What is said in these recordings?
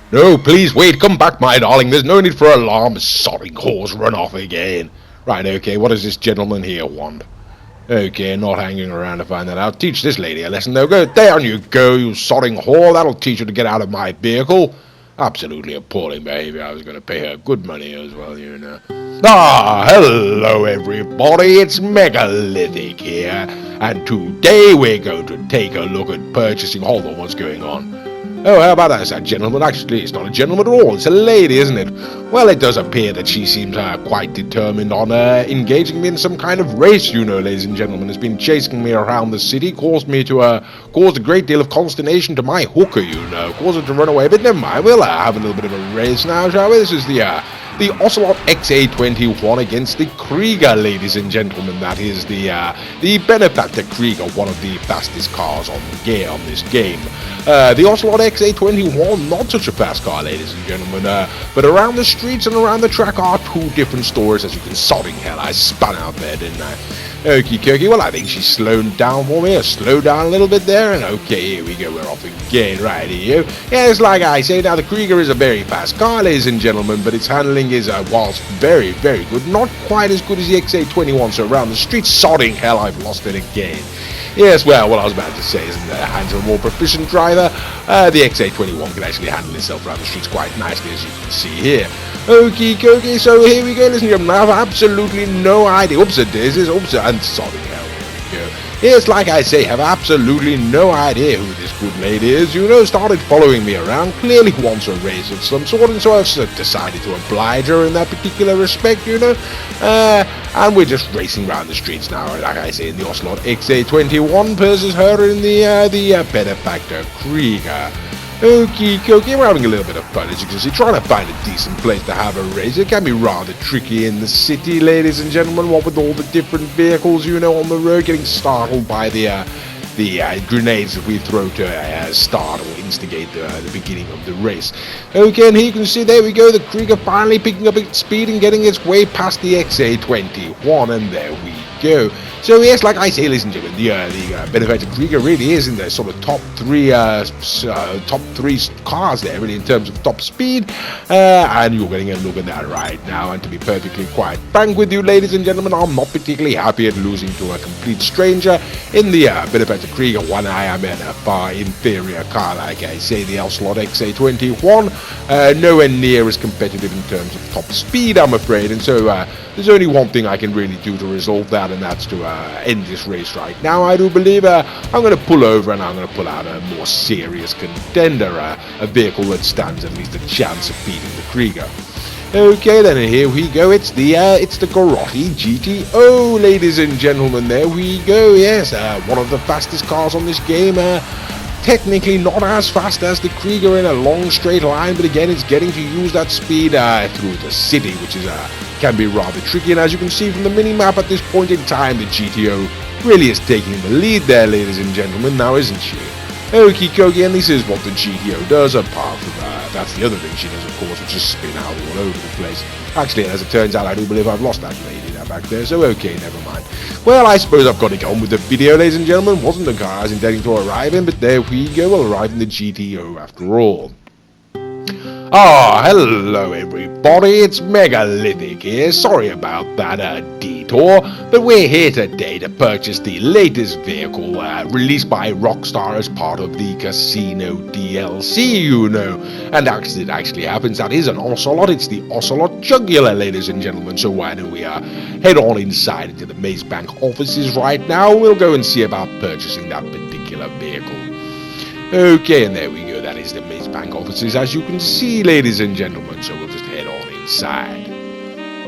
No, please wait, come back, my darling. There's no need for alarm. Sodding horse, run off again. Right, okay, what does this gentleman here want? Okay, not hanging around to find that out. Teach this lady a lesson, though. Go, down you go, you sodding whore. That'll teach her to get out of my vehicle. Absolutely appalling behavior. I was going to pay her good money as well, you know. Ah, hello everybody, it's Megalithic here, and today we're going to take a look at purchasing. Hold on, what's going on? Oh, how about that? Is that gentleman? Actually, it's not a gentleman at all. It's a lady, isn't it? Well, it does appear that she seems quite determined on engaging me in some kind of race, you know, ladies and gentlemen. Has been chasing me around the city, caused a great deal of consternation to my hooker, you know. Caused her to run away, but never mind. We'll have a little bit of a race now, shall we? This is the Ocelot XA21 against the Krieger, ladies and gentlemen. That is the Benefactor Krieger, one of the fastest cars on this game. The Ocelot XA21, not such a fast car, ladies and gentlemen, but around the streets and around the track are two different stories, as you can sodding hell. I spun out there, didn't I? Okie dokie, well, I think she's slowed down for me. Slow down a little bit there, and okay, here we go, we're off again, right here. Yes, like I say, now the Krieger is a very fast car, ladies and gentlemen, but its handling is, whilst very, very good, not quite as good as the XA21, so around the streets, sodding hell, I've lost it again. Yes, well, what I was about to say is in the hands of a more proficient driver, the XA21 can actually handle itself around the streets quite nicely, as you can see here. Okie dokie, so here we go, listen to you. I have absolutely no idea. Oops, it is. Oops, and sorry, here we go. Yes, like I say, have absolutely no idea who this good lady is. You know, started following me around, clearly wants a raise of some sort, and so I've decided to oblige her in that particular respect, you know. And we're just racing around the streets now, like I say, in the Ocelot XA21 versus her in the Benefactor Krieger. Okie dokie, we're having a little bit of fun, as you can see, trying to find a decent place to have a race. It can be rather tricky in the city, ladies and gentlemen, what with all the different vehicles, you know, on the road, getting startled by the grenades that we throw to start or instigate the beginning of the race. Okay, and here you can see, there we go, the Krieger finally picking up its speed and getting its way past the XA21, and there we go. So yes, like I say, ladies and gentlemen, the Benefactor Krieger really is in the sort of top three cars there, really, in terms of top speed, and you're getting a look at that right now. And to be perfectly quite frank with you, ladies and gentlemen, I'm not particularly happy at losing to a complete stranger in the Benefactor Krieger when I am in a far inferior car, like I say, the Ocelot XA21, nowhere near as competitive in terms of top speed, I'm afraid, and so there's only one thing I can really do to resolve that, and that's to end this race right now. I do believe I'm going to pull over and I'm going to pull out a more serious contender, a vehicle that stands at least a chance of beating the Krieger. Okay, then here we go. It's the Garotti GTO, ladies and gentlemen. There we go. Yes, one of the fastest cars on this game. Technically not as fast as the Krieger in a long straight line, but again, it's getting to use that speed through the city, which is can be rather tricky. And as you can see from the mini-map at this point in time, the GTO really is taking the lead there, ladies and gentlemen, now isn't she? Okie dokie, and this is what the GTO does, apart from that's the other thing she does, of course, which is spin out all over the place. Actually, as it turns out, I do believe I've lost that lady back there, so okay, never mind. Well, I suppose I've got to get on with the video, ladies and gentlemen. Wasn't the car I was intending to arrive in, but there we go, we'll arrive in the GTO after all. Ah, hello everybody, it's Megalithic here. Sorry about that detour, but we're here today to purchase the latest vehicle released by Rockstar as part of the Casino DLC, you know. And as it actually happens, that is an Ocelot. It's the Ocelot Jugular, ladies and gentlemen. So why don't we head on inside into the Maze Bank offices right now. We'll go and see about purchasing that particular vehicle. Okay, and there we go. That is the Maze Bank offices, as you can see, ladies and gentlemen. So we'll just head on inside.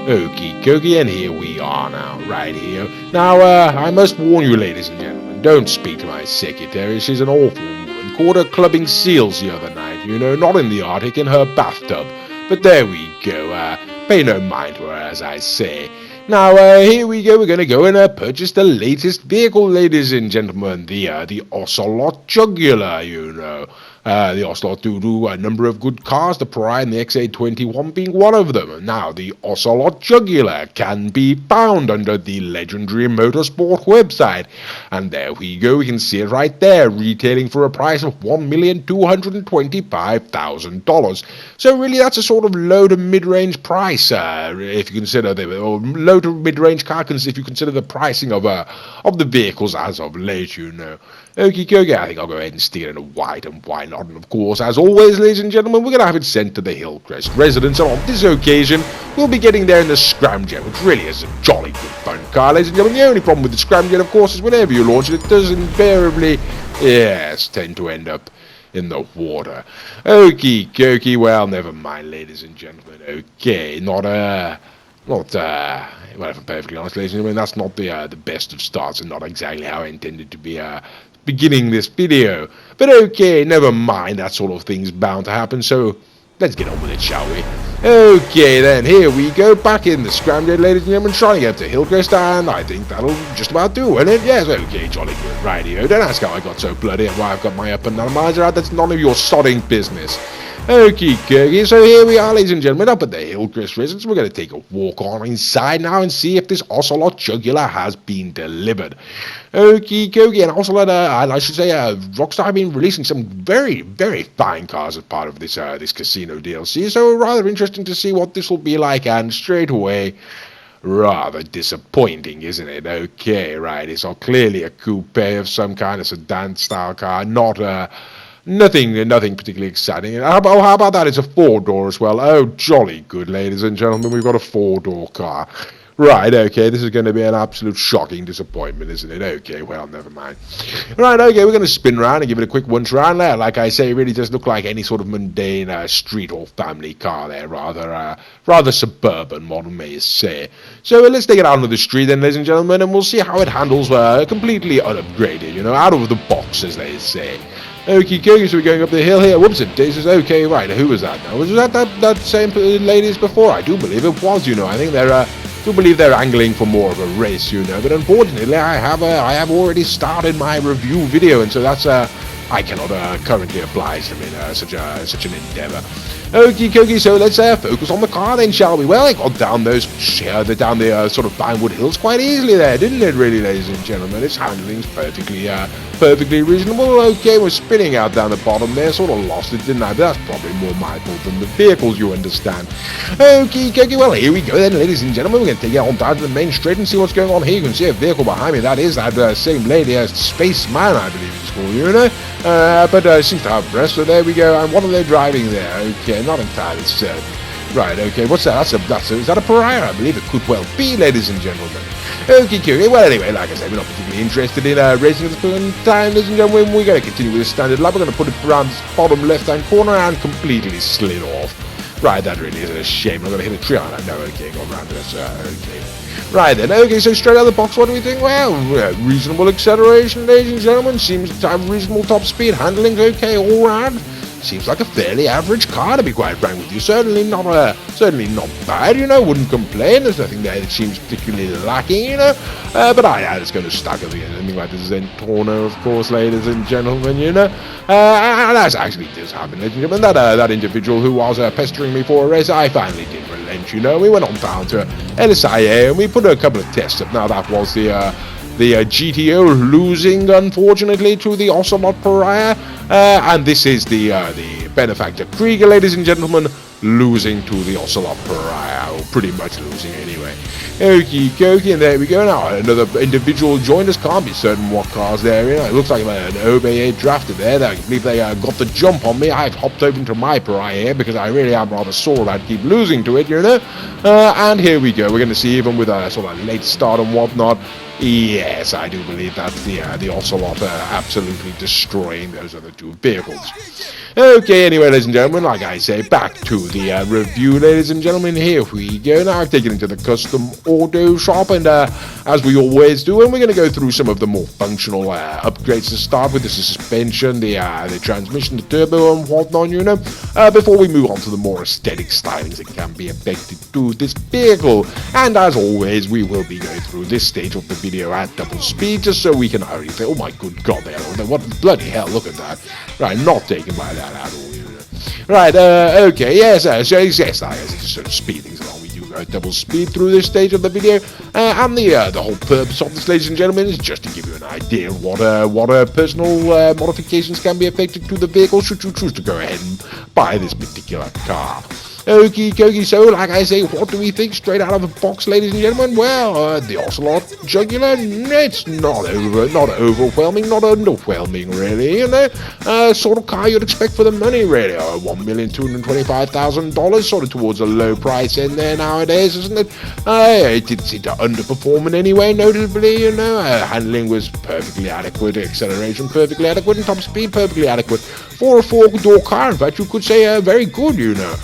Okie dokie, and here we are now, right here. Now, I must warn you, ladies and gentlemen, don't speak to my secretary. She's an awful woman. Caught her clubbing seals the other night, you know, not in the Arctic, in her bathtub. But there we go. Pay no mind to her, as I say. Now, here we go. We're going to go and purchase the latest vehicle, ladies and gentlemen. The Ocelot Jugular, you know. The Ocelot do a number of good cars, the Pariah and the XA21 being one of them. Now, the Ocelot Jugular can be found under the legendary Motorsport website. And there we go, we can see it right there, retailing for a price of $1,225,000. So really, that's a sort of low to mid-range price, if you consider or low to mid-range car, if you consider the pricing of the vehicles as of late, you know. Okie dokie, I think I'll go ahead and steer in a white, and why not? And of course, as always, ladies and gentlemen, we're going to have it sent to the Hillcrest residence, and on this occasion, we'll be getting there in the Scramjet, which really is a jolly good fun car, ladies and gentlemen. The only problem with the Scramjet, of course, is whenever you launch it, it does invariably, yes, tend to end up in the water. Okie dokie, well, never mind, ladies and gentlemen. Okay, well, if I'm perfectly honest, ladies and gentlemen, that's not the best of starts, and not exactly how I intended to be beginning this video. But okay, never mind, that sort of thing's bound to happen, so let's get on with it, shall we? Okay then, here we go, back in the Scramjet, ladies and gentlemen, trying to get up to Hillcrest, and I think that'll just about do, won't it? Yes, okay, jolly good, rightio. Don't ask how I got so bloody and why I've got my up and down miser out, that's none of your sodding business. Okie dokie, so here we are, ladies and gentlemen, up at the Hillcrest residence. We're going to take a walk on inside now and see if this Ocelot Jugular has been delivered. Okie dokie, and Ocelot, I should say, Rockstar have been releasing some very, very fine cars as part of this this casino DLC, so rather interesting to see what this will be like, and straight away, rather disappointing, isn't it? Okay, right, it's all clearly a coupe of some kind of sedan-style car, not Nothing particularly exciting. How about that? It's a four-door as well. Oh, jolly good, ladies and gentlemen. We've got a four-door car. Right, okay, this is going to be an absolute shocking disappointment, isn't it? Okay, well, never mind. Right, okay, we're going to spin around and give it a quick once around there. Like I say, it really does look like any sort of mundane street or family car there. Rather suburban, one may say. So let's take it out onto the street then, ladies and gentlemen, and we'll see how it handles completely unupgraded, you know, out of the box, as they say. Okie dokie, so we're going up the hill here. Whoops, it says, okay, right, who was that now? Was that same lady as before? I do believe it was, you know. I think they're angling for more of a race, you know. But unfortunately, I have already started my review video, and so that's I cannot currently oblige them in such an endeavour. Okie dokie, so let's focus on the car then, shall we? Well, it got down the sort of Vinewood Hills quite easily there, didn't it, really, ladies and gentlemen? Its handling's perfectly reasonable. Okay, we're spinning out down the bottom there, sort of lost it, didn't I? But that's probably more my fault than the vehicles, you understand. Okie dokie, well, here we go then, ladies and gentlemen. We're going to take it on down to the main street and see what's going on here. You can see a vehicle behind me. That is that same lady, Spaceman, I believe it's called, you know. But seems to have breasts, so there we go. And what are they driving there? Okay, not entirely certain. Right, okay, what's that? Is that a Pariah? I believe it could well be, ladies and gentlemen. Okay, well, anyway, like I said, we're not particularly interested in racing at this point in time, ladies and gentlemen. We're going to continue with the standard lap. We're going to put it around this bottom left-hand corner and completely slid off. Right, that really is a shame. I'm going to hit a tree on that. No, okay, go around this. Okay. Right then, okay, so straight out of the box, what do we think? Well, reasonable acceleration, ladies and gentlemen. Seems to have reasonable top speed. Handling's okay all round. Seems like a fairly average car, to be quite frank with you. Certainly not bad, you know. Wouldn't complain. There's nothing there that seems particularly lacking, you know. But it's going to stuck at the end. Anything like the Zentorno, of course, ladies and gentlemen, you know. And that actually does happen, ladies and gentlemen. That individual who was pestering me for a race, I finally did relent, you know. We went on down to LSIA and we put a couple of tests up. Now, that was the GTO losing, unfortunately, to the Ocelot Pariah. And this is the benefactor Krieger, ladies and gentlemen, losing to the Ocelot Pariah, or pretty much losing anyway. Okie dokie, and there we go. Now another individual joined us. Can't be certain what car's there. You know, it looks like an OBA drafted there. I believe they got the jump on me. I've hopped over into my Pariah here because I really am rather sore about keep losing to it, you know. And here we go. We're going to see, even with a sort of late start and whatnot, yes, I do believe that's the Ocelot absolutely destroying those other two vehicles. Okay, anyway, ladies and gentlemen, like I say, back to the review, ladies and gentlemen. Here we go. Now I've taken it into the custom auto shop, and as we always do, and we're going to go through some of the more functional upgrades to start with. The suspension, the transmission, the turbo, and whatnot, you know, before we move on to the more aesthetic stylings that can be affected to this vehicle. And as always, we will be going through this stage of the video at double speed, just so we can hurry. Oh my good god, there! What bloody hell? Look at that! Right, not taken by that at all. You know. Right, okay, yes, so yes, I guess it's just sort of speed things along. We do double speed through this stage of the video, and the whole purpose of this, ladies and gentlemen, is just to give you an idea of what personal modifications can be affected to the vehicle should you choose to go ahead and buy this particular car. Okie dokie, so like I say, what do we think straight out of the box, ladies and gentlemen? Well, the Ocelot Jugular, it's not overwhelming, not underwhelming, really, you know, sort of car you'd expect for the money, really. $1,225,000, sort of towards a low price in there nowadays, isn't it? It didn't seem to underperform in any way, notably, you know. Handling was perfectly adequate, acceleration perfectly adequate, and top speed perfectly adequate. For a four-door car, in fact, you could say very good, you know.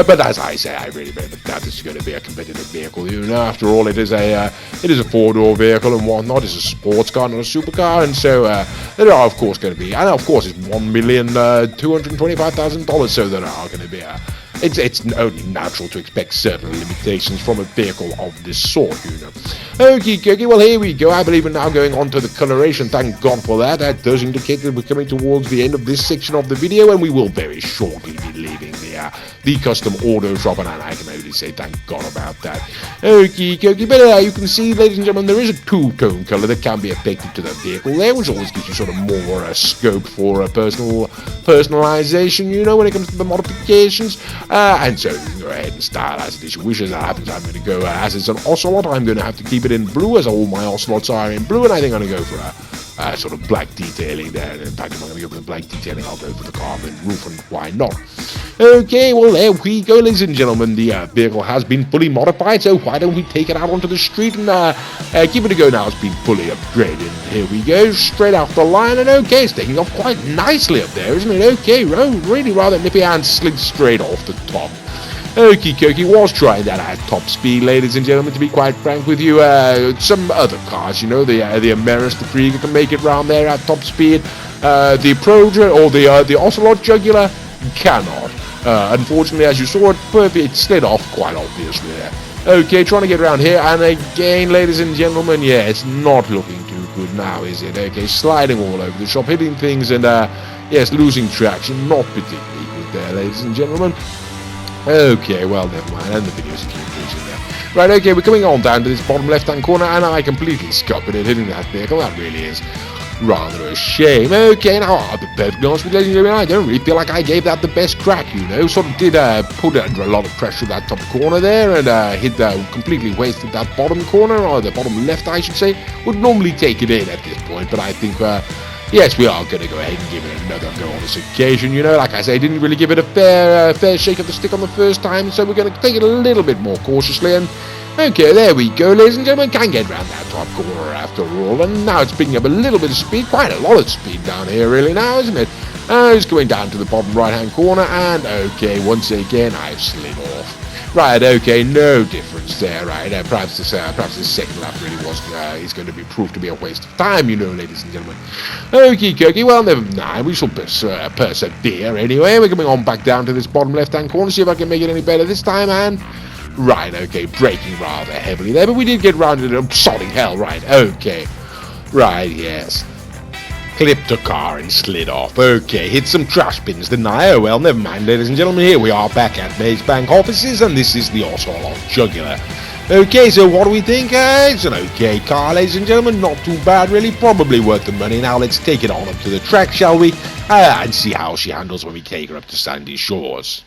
But as I say, I really doubt this is going to be a competitive vehicle. You know, after all, it is a four-door vehicle and whatnot. It's a sports car, not a supercar, and so there are, of course, going to be, and of course, it's $1,225,000. So there are going to be it's only natural to expect certain limitations from a vehicle of this sort, you know. Okie dokie, well here we go. I believe we're now going on to the coloration. Thank God for that. That does indicate that we're coming towards the end of this section of the video, and we will very shortly be leaving the custom auto shop, and I can only say thank God about that. Okie dokie, but you can see, ladies and gentlemen, there is a two-tone color that can be affected to the vehicle there, which always gives you sort of more scope for personalization, you know, when it comes to the modifications. And so you can go ahead and stylize it as you wish. As that happens, I'm going to go, as it's an Ocelot, I'm going to have to keep it in blue, as all my Ocelots are in blue, and I think I'm going to go for a sort of black detailing there. In fact, if I'm going to go for the black detailing, I'll go for the carbon roof, and why not? Okay, well, there we go, ladies and gentlemen. The vehicle has been fully modified, so why don't we take it out onto the street and give it a go now. It's been fully upgraded. Here we go, straight off the line, and okay, it's taking off quite nicely up there, isn't it? Okay, really rather nippy and slid straight off the top. Okie dokie, was trying that at top speed, ladies and gentlemen, to be quite frank with you. Some other cars, you know, the Ameris, the Krieger can make it round there at top speed. The Proja or the Ocelot Jugular cannot. Unfortunately, as you saw, it slid off quite obviously there. Okay, trying to get around here, and again, ladies and gentlemen, yeah, it's not looking too good now, is it? Okay, sliding all over the shop, hitting things, and yes, losing traction, not particularly good there, ladies and gentlemen. Okay, well, never mind, and the video's accumulating there. Right, okay, we're coming on down to this bottom left-hand corner, and I completely scuppered it, hitting that vehicle. That really is rather a shame. Okay, now, I'll be perfectly honest with you, ladies and gentlemen, I don't really feel like I gave that the best crack, you know. Sort of did put it under a lot of pressure that top corner there, and completely wasted that bottom corner, or the bottom left, I should say. Would normally take it in at this point, but I think yes, we are going to go ahead and give it another go on this occasion. You know, like I say, I didn't really give it a fair shake of the stick on the first time, so we're going to take it a little bit more cautiously. And okay, there we go, ladies and gentlemen. Can get around that top corner after all. And now it's picking up a little bit of speed, quite a lot of speed down here, really, now, isn't it? It's going down to the bottom right-hand corner, and okay, once again, I've slid off. Right, okay, no difference there, right? Perhaps this second lap really is going to be proved to be a waste of time, you know, ladies and gentlemen. Okie dokie, well, never mind, we shall persevere anyway. We're coming on back down to this bottom left-hand corner, see if I can make it any better this time, and right, okay, braking rather heavily there, but we did get rounded up, sodding hell, right, okay. Right, yes. Clipped a car and slid off. Okay, hit some trash bins, didn't I? Oh well, never mind, ladies and gentlemen. Here we are back at Maze Bank offices, and this is the Ocelot Jugular. Okay, so what do we think? It's an okay car, ladies and gentlemen. Not too bad, really. Probably worth the money. Now let's take it on up to the track, shall we? And see how she handles when we take her up to Sandy Shores.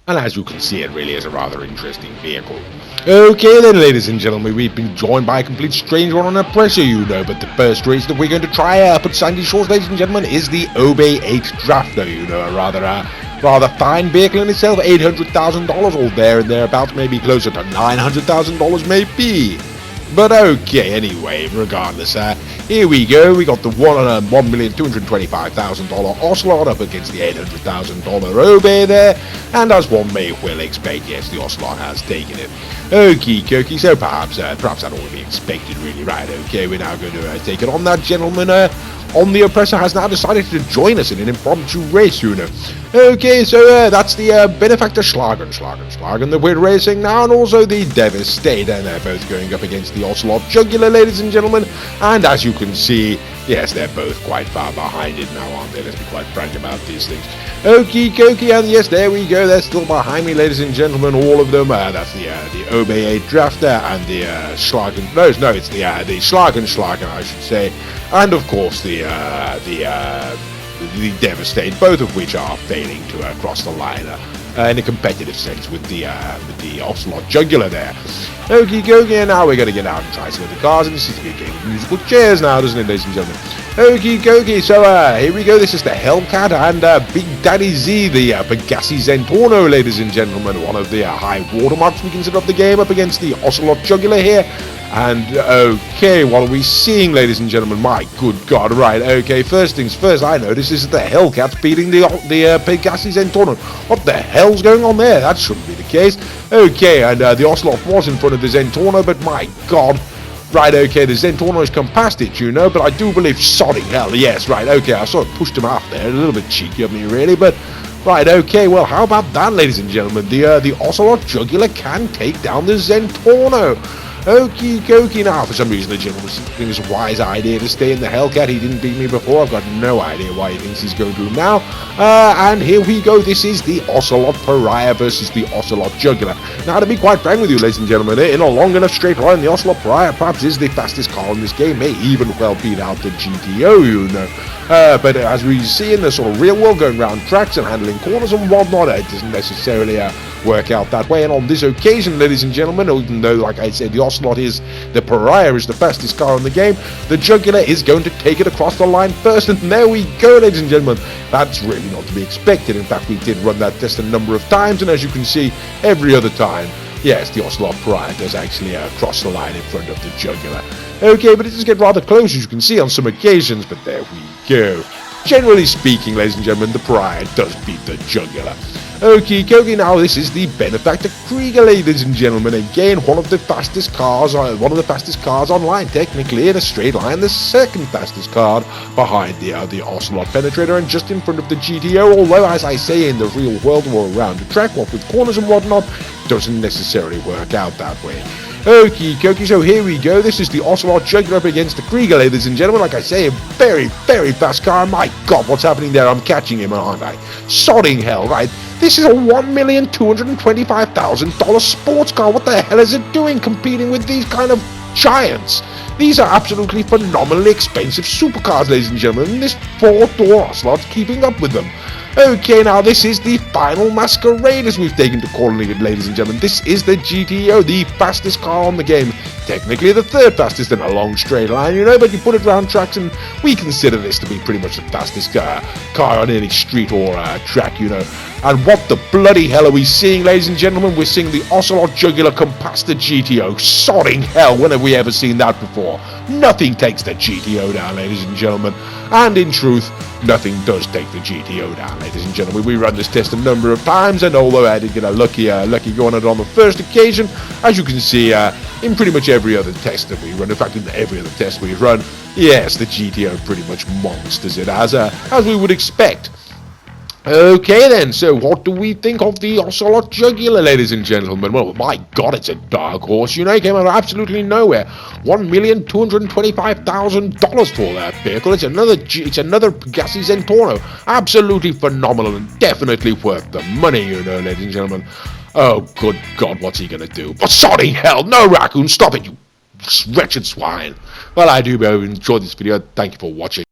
And as you can see, it really is a rather interesting vehicle. Okay then, ladies and gentlemen, we've been joined by a complete stranger on a pressure, you know, but the first race that we're going to try up at Sandy Shores, ladies and gentlemen, is the Obey 8 Drafter, you know, a rather fine vehicle in itself, $800,000 or there and thereabouts, maybe closer to $900,000 maybe. But okay, anyway, regardless, here we go. We got the $1,225,000 Ocelot up against the $800,000 Obey there. and as one may well expect, yes, the Ocelot has taken it. Okie dokie, so perhaps that ought to be expected, really, right? Okay, we're now going to take it on. That gentleman on the Oppressor has now decided to join us in an impromptu race, you know. Okay, so that's the Benefactor Schlagen that we're racing now, and also the Devastate, and they're both going up against the Ocelot Jugular, ladies and gentlemen, and as you can see, yes, they're both quite far behind it now, aren't they? Let's be quite frank about these things. Okie dokie, and yes, there we go, they're still behind me, ladies and gentlemen, all of them. That's the OBA Drafter and the Schlagen, no, it's the Schlagen, I should say, and of course the Devastate, both of which are failing to cross the line in a competitive sense with the Ocelot Jugular there. Okie dokie, and now we're going to get out and try some of the cars, and this is a good game of musical chairs now, doesn't it, ladies and gentlemen? Okie dokie, so here we go, this is the Hellcat and Big Daddy Z, the Pegassi Zentorno, ladies and gentlemen, one of the high watermarks we consider of the game, up against the Ocelot Jugular here. And okay, what are we seeing, ladies and gentlemen? My good God, right, okay, first things first, I notice is that the Hellcat's beating the Pegassi Zentorno. What the hell's going on there? That shouldn't be the case. Okay, and the Ocelot was in front of the Zentorno, but my God. Right, okay, the Zentorno has come past it, you know, but I do believe, sodding hell, yes, right, okay, I sort of pushed him off there, a little bit cheeky of me, really, but, right, okay, well, how about that, ladies and gentlemen? The Ocelot Jugular can take down the Zentorno. Okie dokie, now for some reason the gentleman was thinking it's a wise idea to stay in the Hellcat. He didn't beat me before, I've got no idea why he thinks he's going to now. And here we go, this is the Ocelot Pariah versus the Ocelot Jugular. Now to be quite frank with you, ladies and gentlemen, in a long enough straight line, the Ocelot Pariah perhaps is the fastest car in this game, may even well beat out the GTO, you know. But as we see in the sort of real world, going around tracks and handling corners and whatnot, it doesn't necessarily work out that way. And on this occasion, ladies and gentlemen, even though, like I said, the Ocelot the Pariah is the fastest car in the game, the Jugular is going to take it across the line first, and there we go, ladies and gentlemen. That's really not to be expected. In fact, we did run that test a number of times, and as you can see, every other time, yes, the Ocelot Pariah does actually cross the line in front of the Jugular. Okay, but it does get rather close, as you can see on some occasions, but there we go. Generally speaking, ladies and gentlemen, the Pariah does beat the Jugular. Okie dokie, now this is the Benefactor Krieger, ladies and gentlemen. Again, one of the fastest cars online, technically in a straight line, the second fastest car behind the Ocelot Penetrator and just in front of the GTO, although as I say, in the real world or around the track, what with corners and whatnot, doesn't necessarily work out that way. Okie dokie, so here we go. This is the Ocelot Jugular up against the Krieger, ladies and gentlemen. Like I say, a very, very fast car. My God, what's happening there? I'm catching him, aren't I? Sodding hell, right? This is a $1,225,000 sports car. What the hell is it doing competing with these kind of giants? These are absolutely phenomenally expensive supercars, ladies and gentlemen, and this four-door Ocelot's keeping up with them. Okay, now this is the final masquerade, as we've taken to calling it, ladies and gentlemen. This is the GTO, the fastest car on the game. Technically the third fastest in a long straight line, you know, but you put it around tracks and we consider this to be pretty much the fastest car on any street or track, you know. And what the bloody hell are we seeing, ladies and gentlemen? We're seeing the Ocelot Jugular come past the GTO. Sodding hell, when have we ever seen that before? Nothing takes the GTO down, ladies and gentlemen. And in truth, nothing does take the GTO down, ladies and gentlemen. We run this test a number of times, and although I did get a lucky go on it on the first occasion, as you can see, in pretty much every other test that we run, in fact, in every other test we run, yes, the GTO pretty much monsters it as we would expect. Okay then, so what do we think of the Ocelot Jugular, ladies and gentlemen? Well, my God, it's a dark horse, you know, it came out of absolutely nowhere. $1,225,000 for that vehicle. It's another Pegassi Zentorno. Absolutely phenomenal and definitely worth the money, you know, ladies and gentlemen. Oh, good God, what's he gonna do? Oh, sorry, hell, no, Raccoon, stop it, you wretched swine. Well, I do hope you enjoyed this video. Thank you for watching.